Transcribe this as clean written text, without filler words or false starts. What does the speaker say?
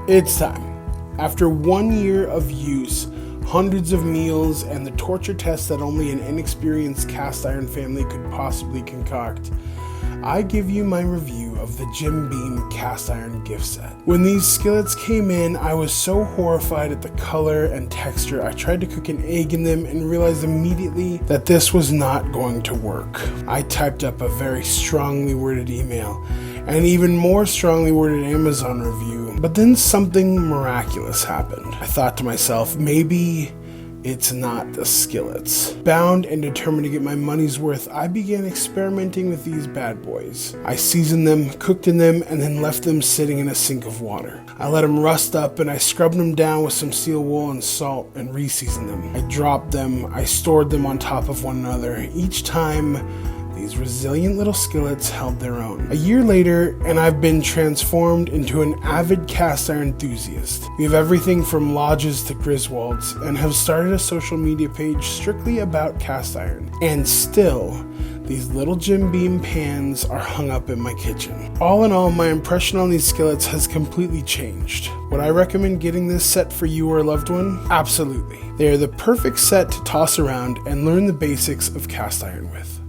It's time. After 1 year of use, hundreds of meals, and the torture tests that only an inexperienced cast iron family could possibly concoct, I give you my review of the Jim Beam cast iron gift set. When these skillets came in, I was so horrified at the color and texture. I tried to cook an egg in them and realized immediately that this was not going to work. I typed up a very strongly worded email and an even more strongly worded Amazon review, but then something miraculous happened. I thought to myself, maybe it's not the skillets. Bound and determined to get my money's worth, I began experimenting with these bad boys. I seasoned them, cooked in them, and then left them sitting in a sink of water. I let them rust up and I scrubbed them down with some seal wool and salt and re-seasoned them. I dropped them, I stored them on top of one another. Each time, these resilient little skillets held their own. A year later, and I've been transformed into an avid cast iron enthusiast. We have everything from lodges to Griswolds, and have started a social media page strictly about cast iron. And still, these little Jim Beam pans are hung up in my kitchen. All in all, my impression on these skillets has completely changed. Would I recommend getting this set for you or a loved one? Absolutely. They are the perfect set to toss around and learn the basics of cast iron with.